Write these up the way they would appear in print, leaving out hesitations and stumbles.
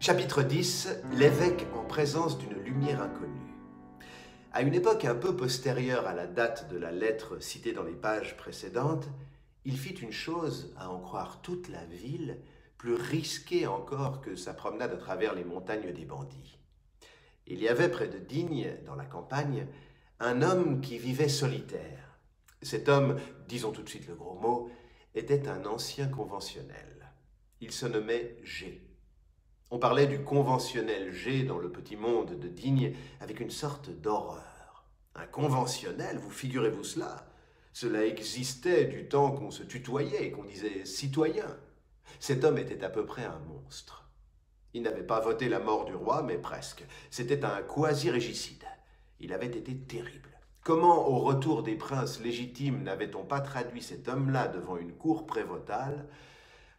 Chapitre 10. L'évêque en présence d'une lumière inconnue. À une époque un peu postérieure à la date de la lettre citée dans les pages précédentes, il fit une chose, à en croire toute la ville, plus risquée encore que sa promenade à travers les montagnes des bandits. Il y avait près de Digne, dans la campagne, un homme qui vivait solitaire. Cet homme, disons tout de suite le gros mot, était un ancien conventionnel. Il se nommait G. On parlait du conventionnel G dans le petit monde de Digne avec une sorte d'horreur. Un conventionnel, vous figurez-vous cela? Cela existait du temps qu'on se tutoyait et qu'on disait citoyen. Cet homme était à peu près un monstre. Il n'avait pas voté la mort du roi, mais presque. C'était un quasi-régicide. Il avait été terrible. Comment, au retour des princes légitimes, n'avait-on pas traduit cet homme-là devant une cour prévôtale?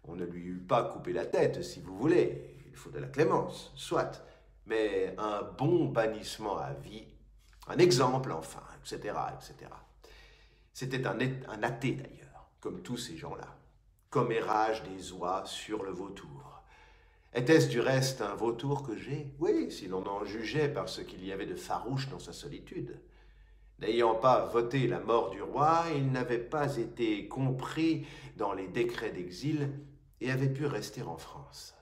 On ne lui eût pas coupé la tête, si vous voulez. Il faut de la clémence, soit. Mais un bon bannissement à vie, un exemple enfin, etc., etc. C'était un athée d'ailleurs, comme tous ces gens-là. Commérage des oies sur le vautour. Était-ce du reste un vautour que j'ai? Oui, si l'on en jugeait par ce qu'il y avait de farouche dans sa solitude. N'ayant pas voté la mort du roi, il n'avait pas été compris dans les décrets d'exil et avait pu rester en France.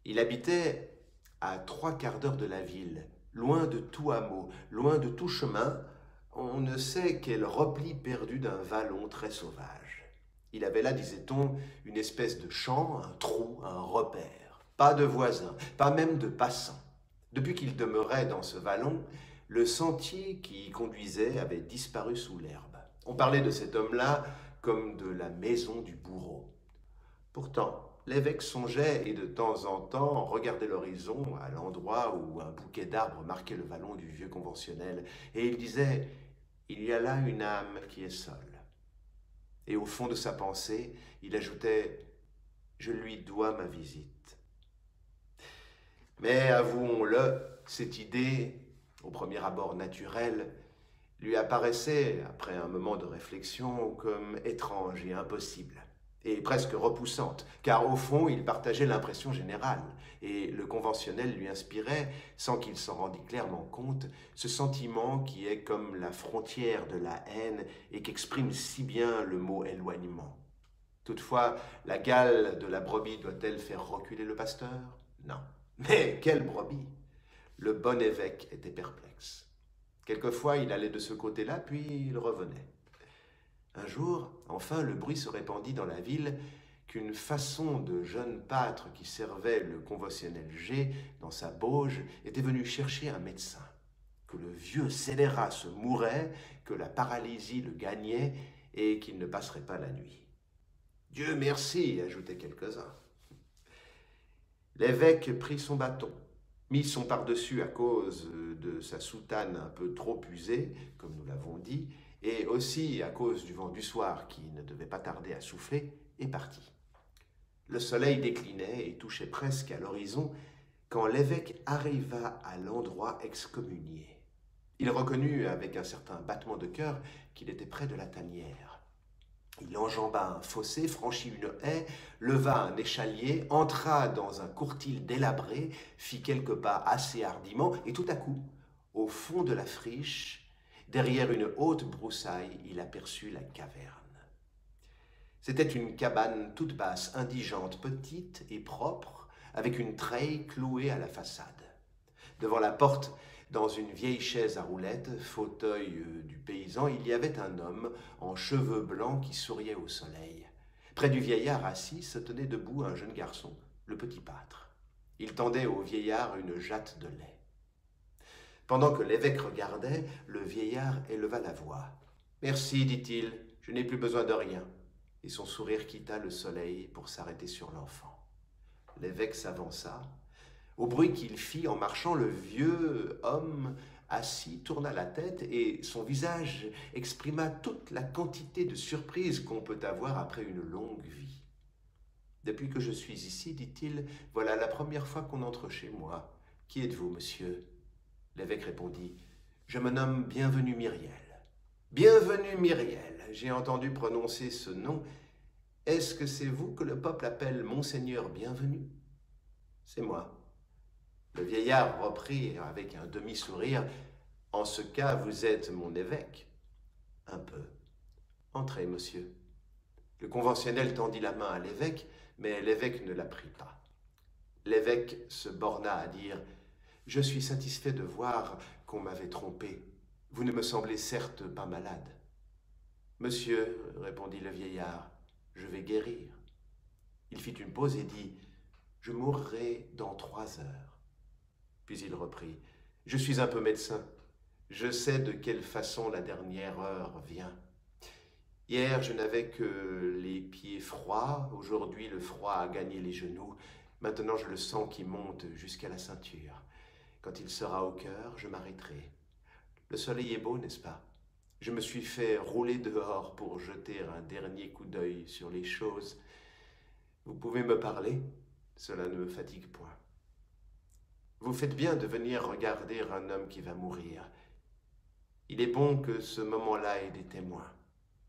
Il habitait à 3/4 d'heure de la ville, loin de tout hameau, loin de tout chemin, on ne sait quel repli perdu d'un vallon très sauvage. Il avait là, disait-on, une espèce de champ, un trou, un repère. Pas de voisins, pas même de passants. Depuis qu'il demeurait dans ce vallon, le sentier qui y conduisait avait disparu sous l'herbe. On parlait de cet homme-là comme de la maison du bourreau. Pourtant, l'évêque songeait et de temps en temps regardait l'horizon à l'endroit où un bouquet d'arbres marquait le vallon du vieux conventionnel, et il disait « Il y a là une âme qui est seule ». Et au fond de sa pensée, il ajoutait « Je lui dois ma visite ». Mais avouons-le, cette idée, au premier abord naturelle, lui apparaissait, après un moment de réflexion, comme étrange et impossible, et presque repoussante, car au fond, il partageait l'impression générale, et le conventionnel lui inspirait, sans qu'il s'en rendît clairement compte, ce sentiment qui est comme la frontière de la haine et qu'exprime si bien le mot éloignement. Toutefois, la gale de la brebis doit-elle faire reculer le pasteur? Non. Mais quelle brebis? Le bon évêque était perplexe. Quelquefois, il allait de ce côté-là, puis il revenait. Un jour, enfin, le bruit se répandit dans la ville qu'une façon de jeune pâtre qui servait le conventionnel G dans sa bauge était venu chercher un médecin, que le vieux scélérat se mourait, que la paralysie le gagnait et qu'il ne passerait pas la nuit. « Dieu merci », ajoutaient quelques-uns. L'évêque prit son bâton, mit son par-dessus à cause de sa soutane un peu trop usée, comme nous l'avons dit, et aussi à cause du vent du soir qui ne devait pas tarder à souffler, et partit. Le soleil déclinait et touchait presque à l'horizon quand l'évêque arriva à l'endroit excommunié. Il reconnut avec un certain battement de cœur qu'il était près de la tanière. Il enjamba un fossé, franchit une haie, leva un échalier, entra dans un courtil délabré, fit quelques pas assez hardiment, et tout à coup, au fond de la friche, derrière une haute broussaille, il aperçut la caverne. C'était une cabane toute basse, indigente, petite et propre, avec une treille clouée à la façade. Devant la porte, dans une vieille chaise à roulettes, fauteuil du paysan, il y avait un homme en cheveux blancs qui souriait au soleil. Près du vieillard assis se tenait debout un jeune garçon, le petit pâtre. Il tendait au vieillard une jatte de lait. Pendant que l'évêque regardait, le vieillard éleva la voix. « Merci, dit-il, je n'ai plus besoin de rien. » Et son sourire quitta le soleil pour s'arrêter sur l'enfant. L'évêque s'avança. Au bruit qu'il fit en marchant, le vieux homme assis tourna la tête et son visage exprima toute la quantité de surprise qu'on peut avoir après une longue vie. « Depuis que je suis ici, dit-il, voilà la première fois qu'on entre chez moi. Qui êtes-vous, monsieur ?» L'évêque répondit « Je me nomme Bienvenu Myriel. »« Bienvenu Myriel, j'ai entendu prononcer ce nom. Est-ce que c'est vous que le peuple appelle Monseigneur Bienvenu ?» C'est moi. Le vieillard reprit avec un demi-sourire. En ce cas, vous êtes mon évêque. Un peu. Entrez, monsieur. Le conventionnel tendit la main à l'évêque, mais l'évêque ne la prit pas. L'évêque se borna à dire « Je suis satisfait de voir qu'on m'avait trompé. Vous ne me semblez certes pas malade. »« Monsieur, répondit le vieillard, je vais guérir. » Il fit une pause et dit « Je mourrai dans 3 heures. » Puis il reprit « Je suis un peu médecin. Je sais de quelle façon la dernière heure vient. Hier, je n'avais que les pieds froids. Aujourd'hui, le froid a gagné les genoux. Maintenant, je le sens qui monte jusqu'à la ceinture. Quand il sera au cœur, je m'arrêterai. Le soleil est beau, n'est-ce pas? Je me suis fait rouler dehors pour jeter un dernier coup d'œil sur les choses. Vous pouvez me parler? Cela ne me fatigue point. Vous faites bien de venir regarder un homme qui va mourir. Il est bon que ce moment-là ait des témoins.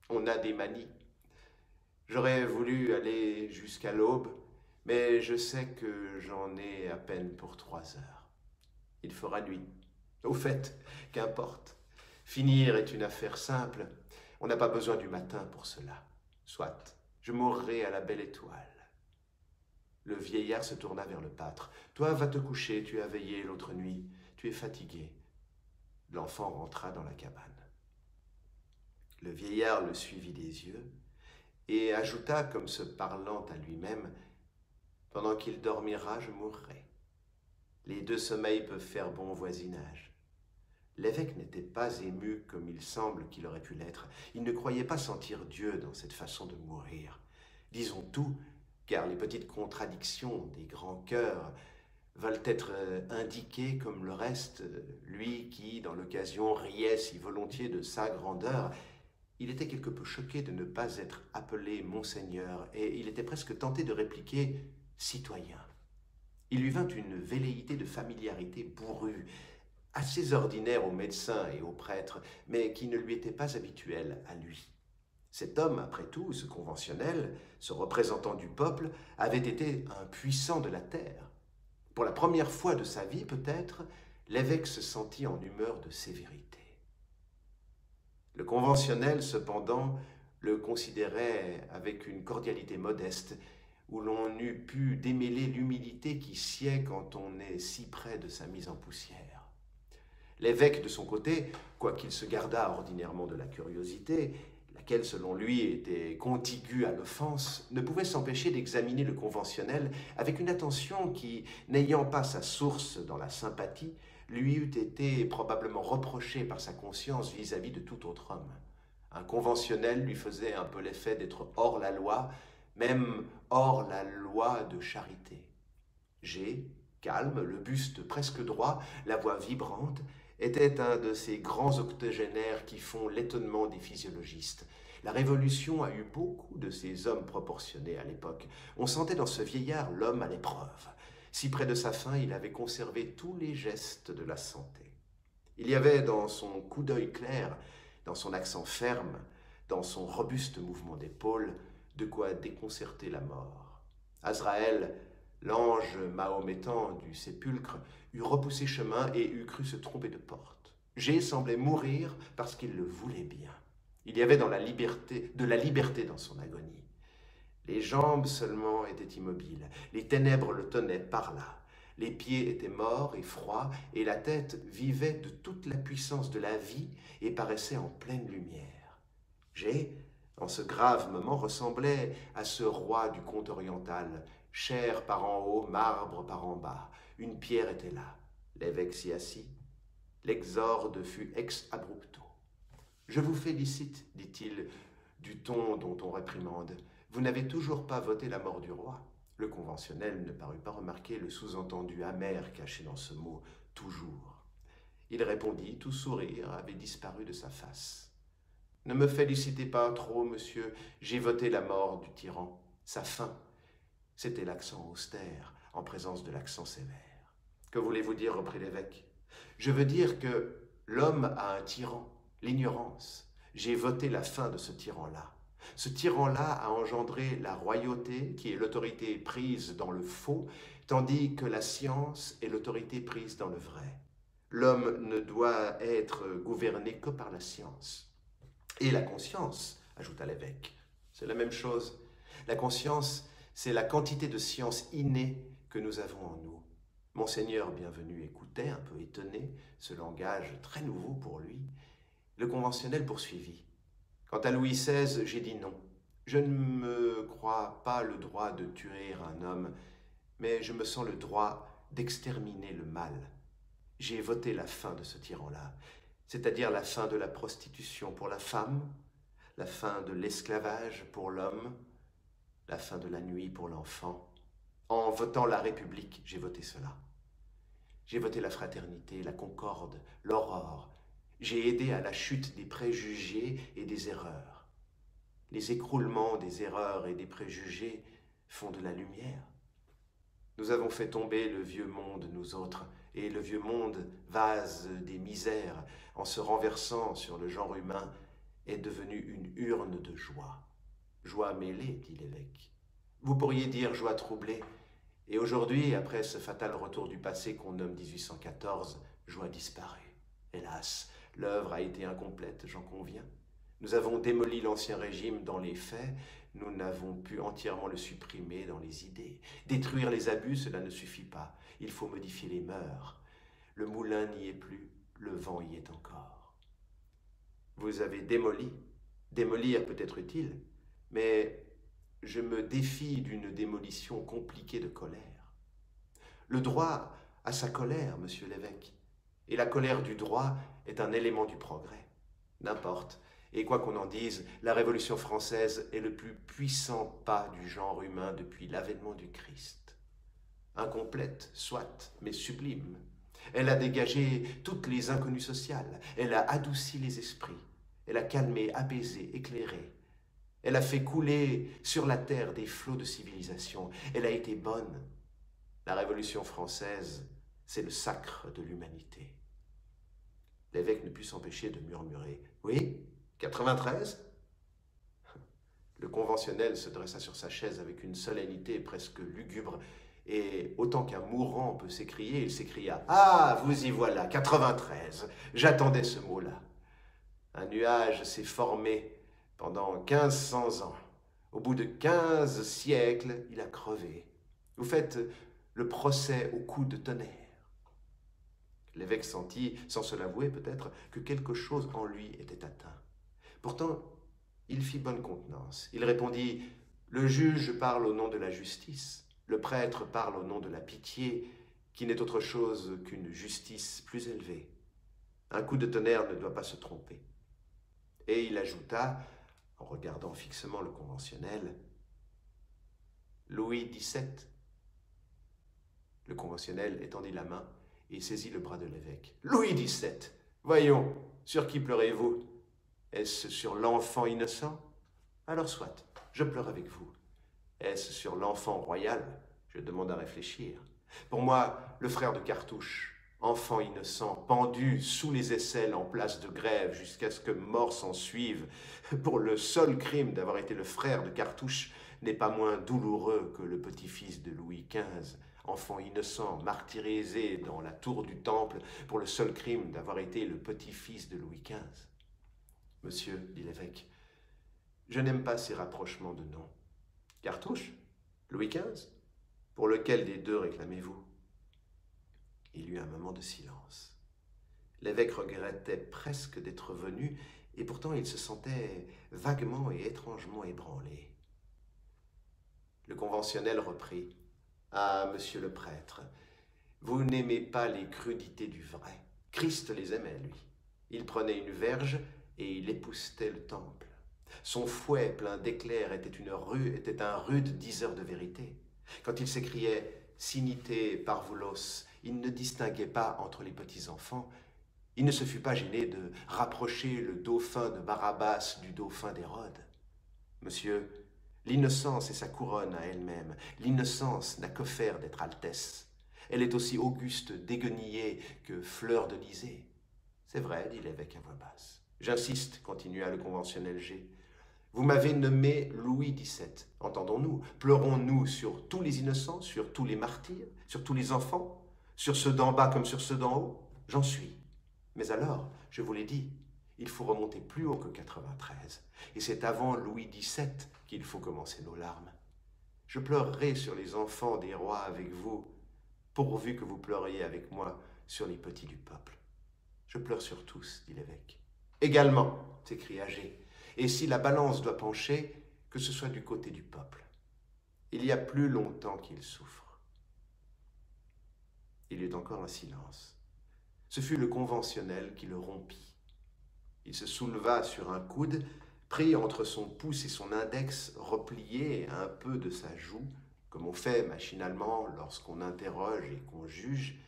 On a des manies. J'aurais voulu aller jusqu'à l'aube, mais je sais que j'en ai à peine pour 3 heures. Il fera nuit. Au fait, qu'importe. Finir est une affaire simple. On n'a pas besoin du matin pour cela. Soit, je mourrai à la belle étoile. Le vieillard se tourna vers le pâtre. Toi, va te coucher, tu as veillé l'autre nuit. Tu es fatigué. L'enfant rentra dans la cabane. Le vieillard le suivit des yeux et ajouta comme se parlant à lui-même « Pendant qu'il dormira, je mourrai. Les 2 sommeils peuvent faire bon voisinage. » L'évêque n'était pas ému comme il semble qu'il aurait pu l'être. Il ne croyait pas sentir Dieu dans cette façon de mourir. Disons tout, car les petites contradictions des grands cœurs veulent être indiquées comme le reste, lui qui, dans l'occasion, riait si volontiers de sa grandeur. Il était quelque peu choqué de ne pas être appelé Monseigneur, et il était presque tenté de répliquer « citoyen ». Il lui vint une velléité de familiarité bourrue, assez ordinaire aux médecins et aux prêtres, mais qui ne lui était pas habituelle à lui. Cet homme, après tout, ce conventionnel, ce représentant du peuple, avait été un puissant de la terre. Pour la première fois de sa vie, peut-être, l'évêque se sentit en humeur de sévérité. Le conventionnel, cependant, le considérait avec une cordialité modeste, où l'on eût pu démêler l'humilité qui sied quand on est si près de sa mise en poussière. L'évêque, de son côté, quoiqu'il se gardât ordinairement de la curiosité, laquelle, selon lui, était contiguë à l'offense, ne pouvait s'empêcher d'examiner le conventionnel avec une attention qui, n'ayant pas sa source dans la sympathie, lui eût été probablement reprochée par sa conscience vis-à-vis de tout autre homme. Un conventionnel lui faisait un peu l'effet d'être hors la loi, même hors la loi de charité. G, calme, le buste presque droit, la voix vibrante, était un de ces grands octogénaires qui font l'étonnement des physiologistes. La Révolution a eu beaucoup de ces hommes proportionnés à l'époque. On sentait dans ce vieillard l'homme à l'épreuve. Si près de sa fin, il avait conservé tous les gestes de la santé. Il y avait dans son coup d'œil clair, dans son accent ferme, dans son robuste mouvement d'épaule, de quoi déconcerter la mort. Azraël, l'ange mahométan du sépulcre, eût repoussé chemin et eût cru se tromper de porte. G semblait mourir parce qu'il le voulait bien. Il y avait de la liberté dans son agonie. Les jambes seulement étaient immobiles, les ténèbres le tenaient par là. Les pieds étaient morts et froids, et la tête vivait de toute la puissance de la vie et paraissait en pleine lumière. G, en ce grave moment, ressemblait à ce roi du conte oriental, chair par en haut, marbre par en bas. Une pierre était là. L'évêque s'y assit. L'exorde fut ex abrupto. « Je vous félicite, dit-il, du ton dont on réprimande. Vous n'avez toujours pas voté la mort du roi. » Le conventionnel ne parut pas remarquer le sous-entendu amer caché dans ce mot « toujours ». Il répondit, tout sourire avait disparu de sa face. « Ne me félicitez pas trop, monsieur, j'ai voté la mort du tyran, sa fin. » C'était l'accent austère, en présence de l'accent sévère. « Que voulez-vous dire, reprit l'évêque? Je veux dire que l'homme a un tyran, l'ignorance. J'ai voté la fin de ce tyran-là. Ce tyran-là a engendré la royauté, qui est l'autorité prise dans le faux, tandis que la science est l'autorité prise dans le vrai. L'homme ne doit être gouverné que par la science. Et la conscience, ajouta l'évêque, c'est la même chose. La conscience, c'est la quantité de science innée que nous avons en nous. Monseigneur Bienvenu écoutait, un peu étonné, ce langage très nouveau pour lui. Le conventionnel poursuivit. Quant à Louis XVI, j'ai dit non. Je ne me crois pas le droit de tuer un homme, mais je me sens le droit d'exterminer le mal. J'ai voté la fin de ce tyran-là, c'est-à-dire la fin de la prostitution pour la femme, la fin de l'esclavage pour l'homme, la fin de la nuit pour l'enfant. En votant la République, j'ai voté cela. J'ai voté la fraternité, la concorde, l'aurore. J'ai aidé à la chute des préjugés et des erreurs. Les écroulements des erreurs et des préjugés font de la lumière. Nous avons fait tomber le vieux monde, nous autres, et le vieux monde, vase des misères, en se renversant sur le genre humain, est devenu une urne de joie. Joie mêlée, dit l'évêque. Vous pourriez dire joie troublée. Et aujourd'hui, après ce fatal retour du passé qu'on nomme 1814, joie disparue. Hélas, l'œuvre a été incomplète, j'en conviens. Nous avons démoli l'Ancien Régime dans les faits, nous n'avons pu entièrement le supprimer dans les idées. Détruire les abus, cela ne suffit pas. Il faut modifier les mœurs. Le moulin n'y est plus, le vent y est encore. Vous avez démoli. Démolir peut être utile, mais je me défie d'une démolition compliquée de colère. Le droit a sa colère, monsieur l'évêque, et la colère du droit est un élément du progrès. N'importe. Et quoi qu'on en dise, la Révolution française est le plus puissant pas du genre humain depuis l'avènement du Christ. Incomplète, soit, mais sublime. Elle a dégagé toutes les inconnues sociales, elle a adouci les esprits, elle a calmé, apaisé, éclairé. Elle a fait couler sur la terre des flots de civilisation. Elle a été bonne. La Révolution française, c'est le sacre de l'humanité. L'évêque ne put s'empêcher de murmurer. Oui, 93 ? Le conventionnel se dressa sur sa chaise avec une solennité presque lugubre, et autant qu'un mourant peut s'écrier, il s'écria « Ah, vous y voilà, 93 ! J'attendais ce mot-là. » Un nuage s'est formé pendant 1500 ans. Au bout de 15 siècles, il a crevé. Vous faites le procès au coup de tonnerre. L'évêque sentit, sans se l'avouer peut-être, que quelque chose en lui était atteint. Pourtant, il fit bonne contenance. Il répondit « Le juge parle au nom de la justice, le prêtre parle au nom de la pitié, qui n'est autre chose qu'une justice plus élevée. Un coup de tonnerre ne doit pas se tromper. » Et il ajouta, en regardant fixement le conventionnel, « Louis XVII ?» Le conventionnel étendit la main et saisit le bras de l'évêque. « Louis XVII ! Voyons, sur qui pleurez-vous? Est-ce sur l'enfant innocent? Alors soit, je pleure avec vous. Est-ce sur l'enfant royal? Je demande à réfléchir. Pour moi, le frère de Cartouche, enfant innocent, pendu sous les aisselles en place de grève jusqu'à ce que mort s'en suive, pour le seul crime d'avoir été le frère de Cartouche, n'est pas moins douloureux que le petit-fils de Louis XV, enfant innocent, martyrisé dans la tour du Temple pour le seul crime d'avoir été le petit-fils de Louis XV. Monsieur, dit l'évêque, je n'aime pas ces rapprochements de noms. Cartouche? Louis XV? Pour lequel des deux réclamez-vous? Il y eut un moment de silence. L'évêque regrettait presque d'être venu, et pourtant il se sentait vaguement et étrangement ébranlé. Le conventionnel reprit. « Ah, monsieur le prêtre, vous n'aimez pas les crudités du vrai. Christ les aimait, lui. Il prenait une verge et il époussetait le temple. Son fouet plein d'éclairs était un rude diseur de vérité. Quand il s'écriait « Sinite parvulos », il ne distinguait pas entre les petits-enfants. Il ne se fut pas gêné de rapprocher le dauphin de Barabbas du dauphin d'Hérode. Monsieur, l'innocence est sa couronne à elle-même. L'innocence n'a que faire d'être altesse. Elle est aussi auguste déguenillée que fleur de lysée. C'est vrai, dit l'évêque à voix basse. J'insiste, continua le conventionnel G. Vous m'avez nommé Louis XVII, entendons-nous. Pleurons-nous sur tous les innocents, sur tous les martyrs, sur tous les enfants, sur ceux d'en bas comme sur ceux d'en haut? J'en suis. Mais alors, je vous l'ai dit, il faut remonter plus haut que 93. Et c'est avant Louis XVII qu'il faut commencer nos larmes. Je pleurerai sur les enfants des rois avec vous, pourvu que vous pleuriez avec moi sur les petits du peuple. Je pleure sur tous, dit l'évêque. Également, s'écria G. Et si la balance doit pencher, que ce soit du côté du peuple. Il y a plus longtemps qu'il souffre. Il y eut encore un silence. Ce fut le conventionnel qui le rompit. Il se souleva sur un coude, prit entre son pouce et son index replié un peu de sa joue, comme on fait machinalement lorsqu'on interroge et qu'on juge,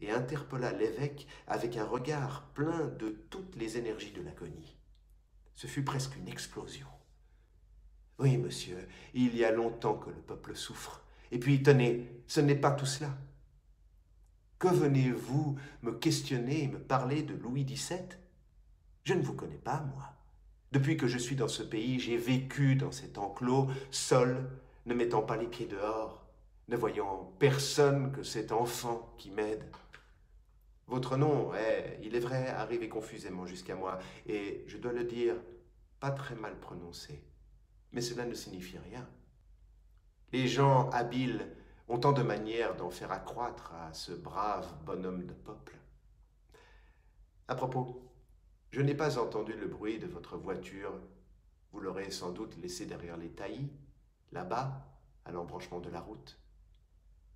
et interpella l'évêque avec un regard plein de toutes les énergies de l'agonie. Ce fut presque une explosion. Oui, monsieur, il y a longtemps que le peuple souffre. Et puis, tenez, ce n'est pas tout cela. Que venez-vous me questionner et me parler de Louis XVII? Je ne vous connais pas, moi. Depuis que je suis dans ce pays, j'ai vécu dans cet enclos, seul, ne mettant pas les pieds dehors, ne voyant personne que cet enfant qui m'aide. Votre nom est, il est vrai, arrivé confusément jusqu'à moi, et je dois le dire, pas très mal prononcé. Mais cela ne signifie rien. Les gens habiles ont tant de manières d'en faire accroître à ce brave bonhomme de peuple. À propos, je n'ai pas entendu le bruit de votre voiture. Vous l'aurez sans doute laissé derrière les taillis, là-bas, à l'embranchement de la route.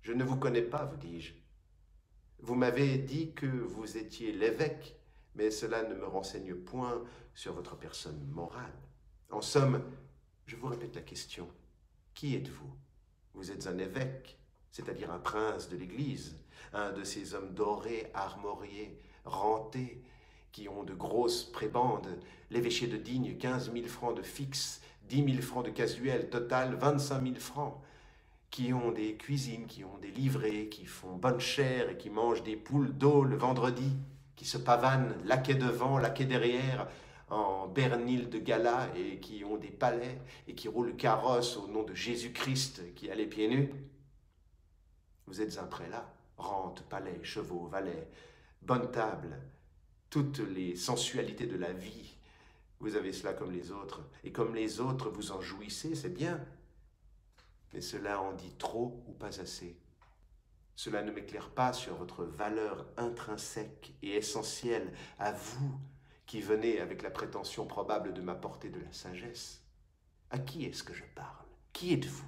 Je ne vous connais pas, vous dis-je. Vous m'avez dit que vous étiez l'évêque, mais cela ne me renseigne point sur votre personne morale. En somme, je vous répète la question. Qui êtes-vous? Vous êtes un évêque, c'est-à-dire un prince de l'Église, un de ces hommes dorés, armoriés, rentés, qui ont de grosses prébendes, l'évêché de Digne, 15 000 francs de fixe, 10 000 francs de casuel, total 25 000 francs, qui ont des cuisines, qui ont des livrées, qui font bonne chère et qui mangent des poules d'eau le vendredi, qui se pavanent laquais devant, laquais derrière, en bernil de gala et qui ont des palais et qui roulent carrosse au nom de Jésus-Christ qui allait pieds nus. Vous êtes un prélat, rente, palais, chevaux, valets, bonne table, toutes les sensualités de la vie. Vous avez cela comme les autres, et comme les autres vous en jouissez, c'est bien. Mais cela en dit trop ou pas assez. Cela ne m'éclaire pas sur votre valeur intrinsèque et essentielle à vous, qui venez avec la prétention probable de m'apporter de la sagesse. À qui est-ce que je parle? Qui êtes-vous?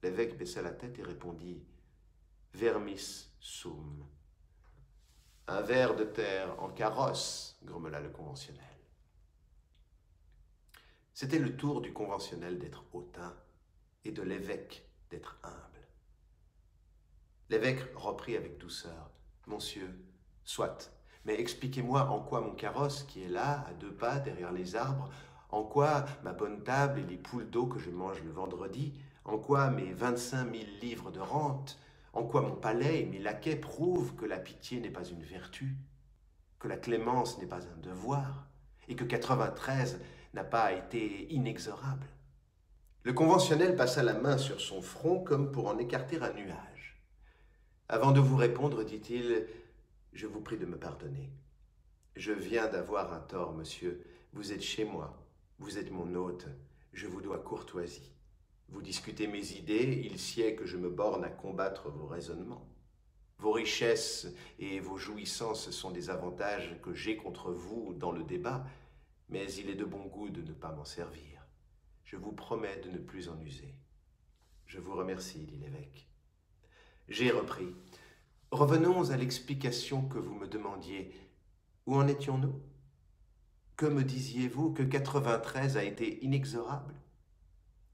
L'évêque baissa la tête et répondit « Vermis sum ». Un ver de terre en carrosse, grommela le conventionnel. C'était le tour du conventionnel d'être hautain et de l'évêque d'être humble. L'évêque reprit avec douceur « Monsieur, soit. Mais expliquez-moi en quoi mon carrosse, qui est là, à 2 pas, derrière les arbres, en quoi ma bonne table et les poules d'eau que je mange le vendredi, en quoi mes 25 000 livres de rente, en quoi mon palais et mes laquais prouvent que la pitié n'est pas une vertu, que la clémence n'est pas un devoir, et que 93 n'a pas été inexorable. » Le conventionnel passa la main sur son front comme pour en écarter un nuage. Avant de vous répondre, dit-il, je vous prie de me pardonner. Je viens d'avoir un tort, monsieur. Vous êtes chez moi. Vous êtes mon hôte. Je vous dois courtoisie. Vous discutez mes idées. Il sied que je me borne à combattre vos raisonnements. Vos richesses et vos jouissances sont des avantages que j'ai contre vous dans le débat, mais il est de bon goût de ne pas m'en servir. Je vous promets de ne plus en user. Je vous remercie, dit l'évêque. J'ai repris. Revenons à l'explication que vous me demandiez. Où en étions-nous? Que me disiez-vous? Que 93 a été inexorable?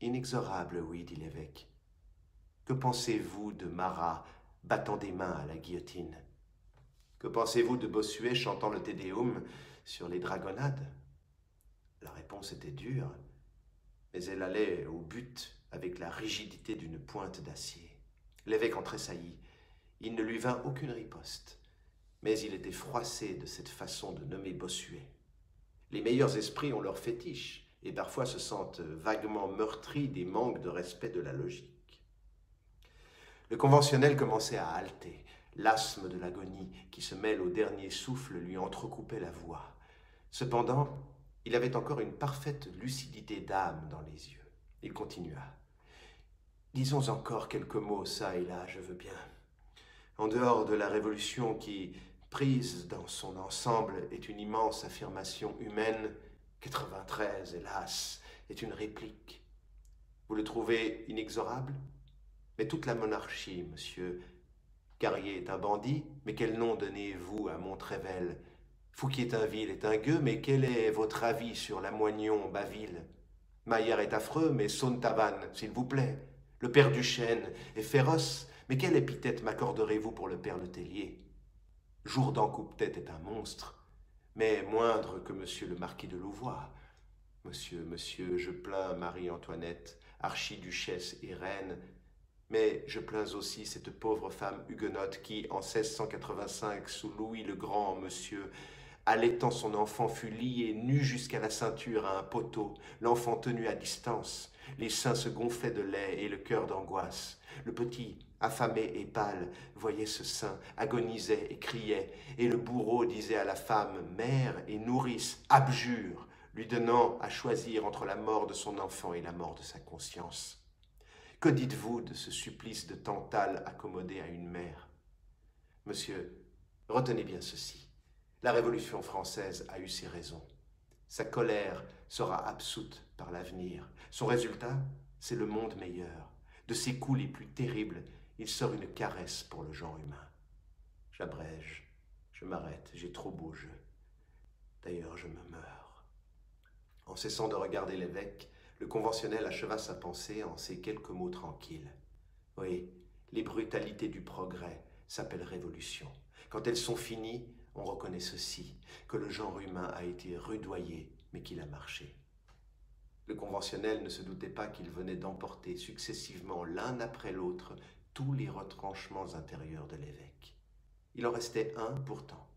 Inexorable, oui, dit l'évêque. Que pensez-vous de Marat battant des mains à la guillotine? Que pensez-vous de Bossuet chantant le Te Deum sur les dragonnades? La réponse était dure, mais elle allait au but avec la rigidité d'une pointe d'acier. L'évêque en tressaillit. Il ne lui vint aucune riposte, mais il était froissé de cette façon de nommer Bossuet. Les meilleurs esprits ont leur fétiche, et parfois se sentent vaguement meurtris des manques de respect de la logique. Le conventionnel commençait à halter. L'asthme de l'agonie qui se mêle au dernier souffle lui entrecoupait la voix. Cependant, il avait encore une parfaite lucidité d'âme dans les yeux. Il continua. « Disons encore quelques mots çà et là, je veux bien. En dehors de la révolution qui, prise dans son ensemble, est une immense affirmation humaine, 93, hélas, est une réplique. Vous le trouvez inexorable? Mais toute la monarchie, monsieur. Carrier est un bandit, mais quel nom donnez-vous à Montrével? Fouquier-Tinville est un gueux, mais quel est votre avis sur Lamoignon-Baville? Maillard est affreux, mais Saune-Tavannes, s'il vous plaît. Le père Duchesne est féroce, mais quelle épithète m'accorderez-vous pour le père Letellier? Jourdan Coupe-Tête est un monstre, mais moindre que monsieur le marquis de Louvois. Monsieur, je plains Marie-Antoinette, archiduchesse et reine, mais je plains aussi cette pauvre femme huguenote qui, en 1685, sous Louis le Grand, monsieur, allaitant son enfant, fut lié nu jusqu'à la ceinture à un poteau, l'enfant tenu à distance. Les seins se gonflaient de lait et le cœur d'angoisse. Le petit, affamé et pâle, voyait ce sein, agonisait et criait, et le bourreau disait à la femme, mère et nourrice, abjure, lui donnant à choisir entre la mort de son enfant et la mort de sa conscience. Que dites-vous de ce supplice de Tantale accommodé à une mère? Monsieur, retenez bien ceci. La Révolution française a eu ses raisons. Sa colère sera absoute par l'avenir. Son résultat, c'est le monde meilleur. De ses coups les plus terribles, il sort une caresse pour le genre humain. J'abrège, je m'arrête, j'ai trop beau jeu. D'ailleurs, je me meurs. En cessant de regarder l'évêque, le conventionnel acheva sa pensée en ces quelques mots tranquilles. Oui, les brutalités du progrès s'appellent révolution. Quand elles sont finies, on reconnaît ceci, que le genre humain a été rudoyé, mais qu'il a marché. Le conventionnel ne se doutait pas qu'il venait d'emporter successivement l'un après l'autre tous les retranchements intérieurs de l'évêque. Il en restait un pourtant,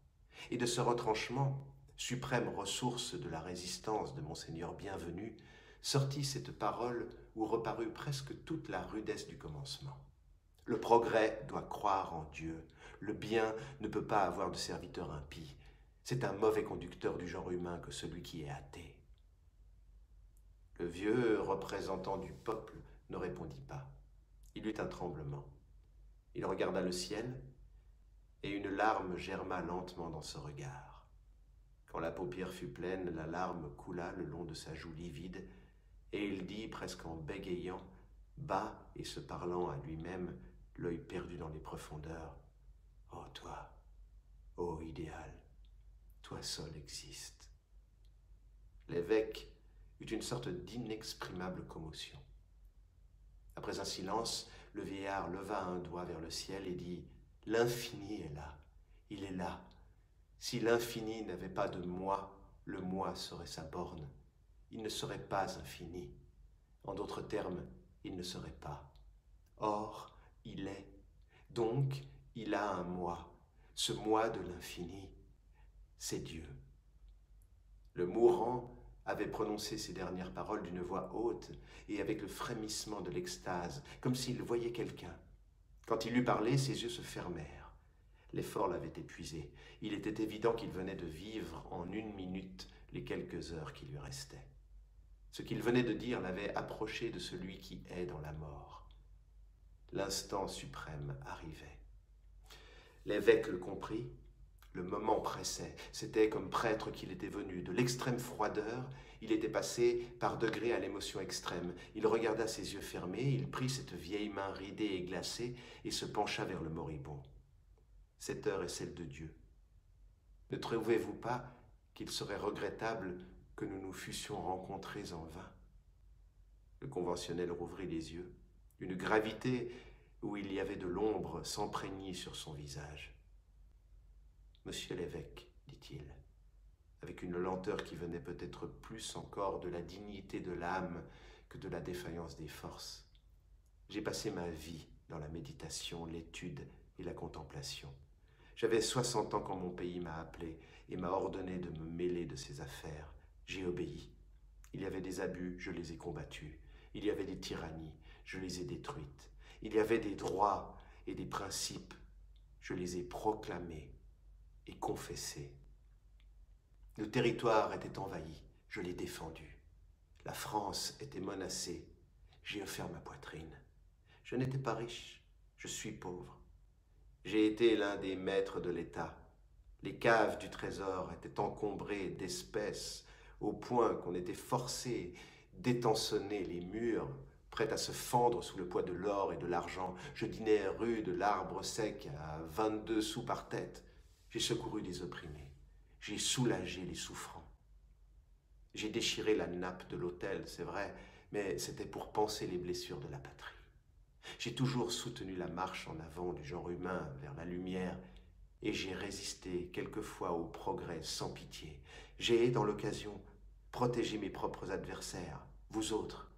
et de ce retranchement, suprême ressource de la résistance de Monseigneur Bienvenu, sortit cette parole où reparut presque toute la rudesse du commencement. Le progrès doit croire en Dieu. Le bien ne peut pas avoir de serviteur impie. C'est un mauvais conducteur du genre humain que celui qui est athée. Le vieux représentant du peuple ne répondit pas. Il eut un tremblement. Il regarda le ciel et une larme germa lentement dans ce regard. Quand la paupière fut pleine, la larme coula le long de sa joue livide et il dit, presque en bégayant, bas et se parlant à lui-même, l'œil perdu dans les profondeurs, « Oh toi, ô idéal, toi seul existes. » L'évêque eut une sorte d'inexprimable commotion. Après un silence, le vieillard leva un doigt vers le ciel et dit, « L'infini est là, il est là. Si l'infini n'avait pas de moi, le moi serait sa borne. Il ne serait pas infini. En d'autres termes, il ne serait pas. Or, il est. Donc, il a un moi. Ce moi de l'infini, c'est Dieu. » Le mourant avait prononcé ces dernières paroles d'une voix haute et avec le frémissement de l'extase, comme s'il voyait quelqu'un. Quand il eut parlé, ses yeux se fermèrent. L'effort l'avait épuisé. Il était évident qu'il venait de vivre en une minute les quelques heures qui lui restaient. Ce qu'il venait de dire l'avait approché de celui qui est dans la mort. L'instant suprême arrivait. L'évêque le comprit. Le moment pressait. C'était comme prêtre qu'il était venu. De l'extrême froideur, il était passé par degrés à l'émotion extrême. Il regarda ses yeux fermés, il prit cette vieille main ridée et glacée et se pencha vers le moribond. Cette heure est celle de Dieu. Ne trouvez-vous pas qu'il serait regrettable que nous nous fussions rencontrés en vain? Le conventionnel rouvrit les yeux. Une gravité où il y avait de l'ombre s'empreignit sur son visage. « Monsieur l'évêque, dit-il, avec une lenteur qui venait peut-être plus encore de la dignité de l'âme que de la défaillance des forces, j'ai passé ma vie dans la méditation, l'étude et la contemplation. J'avais 60 ans quand mon pays m'a appelé et m'a ordonné de me mêler de ses affaires. J'ai obéi. Il y avait des abus, je les ai combattus. Il y avait des tyrannies, je les ai détruites. Il y avait des droits et des principes, je les ai proclamés et confessés. Le territoire était envahi, je l'ai défendu. La France était menacée, j'ai offert ma poitrine. Je n'étais pas riche, je suis pauvre. J'ai été l'un des maîtres de l'État. Les caves du trésor étaient encombrées d'espèces au point qu'on était forcé d'étançonner les murs, prêts à se fendre sous le poids de l'or et de l'argent. Je dînais rue de l'Arbre Sec à 22 sous par tête. J'ai secouru des opprimés. J'ai soulagé les souffrants. J'ai déchiré la nappe de l'autel, c'est vrai, mais c'était pour panser les blessures de la patrie. J'ai toujours soutenu la marche en avant du genre humain vers la lumière et j'ai résisté quelquefois au progrès sans pitié. J'ai, dans l'occasion, protégé mes propres adversaires, vous autres.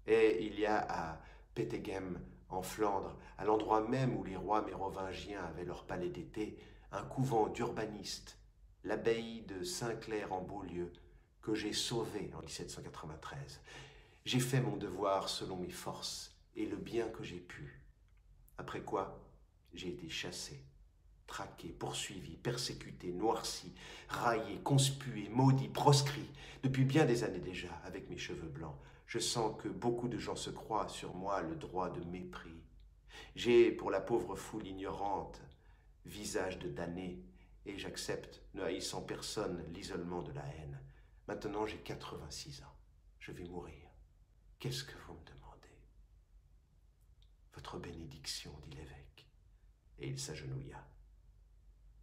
Et il y a à Peteghem, en Flandre, à l'endroit même où les rois mérovingiens avaient leur palais d'été, un couvent d'urbanistes, l'abbaye de Saint-Clair en Beaulieu, que j'ai sauvé en 1793. J'ai fait mon devoir selon mes forces et le bien que j'ai pu. Après quoi, j'ai été chassé, traqué, poursuivi, persécuté, noirci, raillé, conspué, maudit, proscrit, depuis bien des années déjà, avec mes cheveux blancs. Je sens que beaucoup de gens se croient sur moi le droit de mépris. J'ai, pour la pauvre foule ignorante, visage de damné, et j'accepte, ne haïssant personne, l'isolement de la haine. Maintenant, j'ai 86 ans. Je vais mourir. Qu'est-ce que vous me demandez? Votre bénédiction, dit l'évêque. Et il s'agenouilla.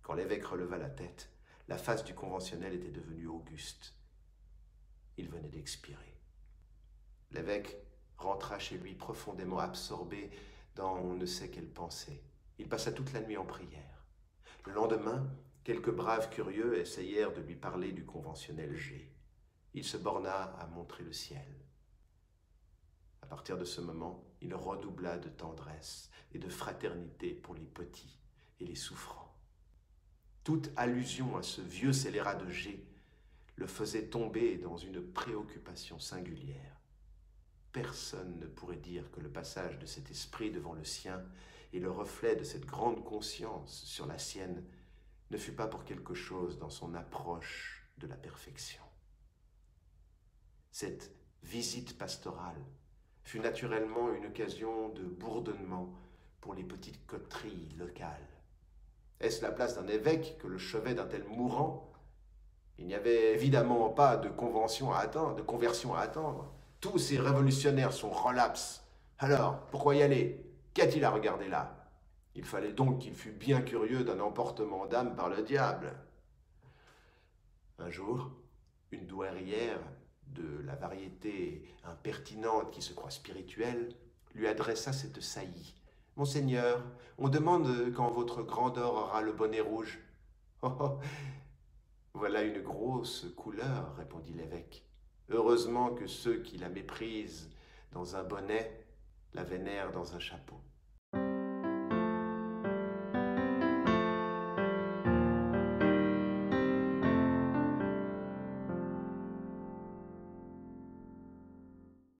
Quand l'évêque releva la tête, la face du conventionnel était devenue auguste. Il venait d'expirer. L'évêque rentra chez lui profondément absorbé dans on ne sait quelle pensée. Il passa toute la nuit en prière. Le lendemain, quelques braves curieux essayèrent de lui parler du conventionnel G. Il se borna à montrer le ciel. À partir de ce moment, il redoubla de tendresse et de fraternité pour les petits et les souffrants. Toute allusion à ce vieux scélérat de G le faisait tomber dans une préoccupation singulière. Personne ne pourrait dire que le passage de cet esprit devant le sien et le reflet de cette grande conscience sur la sienne ne fut pas pour quelque chose dans son approche de la perfection. Cette visite pastorale fut naturellement une occasion de bourdonnement pour les petites coteries locales. Est-ce la place d'un évêque que le chevet d'un tel mourant? Il n'y avait évidemment pas de conversion à attendre. Tous ces révolutionnaires sont relapses. Alors, pourquoi y aller? Qu'a-t-il à regarder là? Il fallait donc qu'il fût bien curieux d'un emportement d'âme par le diable. Un jour, une douairière de la variété impertinente qui se croit spirituelle lui adressa cette saillie. « Monseigneur, on demande quand votre grandeur aura le bonnet rouge. »« Oh, oh, voilà une grosse couleur, répondit l'évêque. Heureusement que ceux qui la méprisent dans un bonnet la vénèrent dans un chapeau.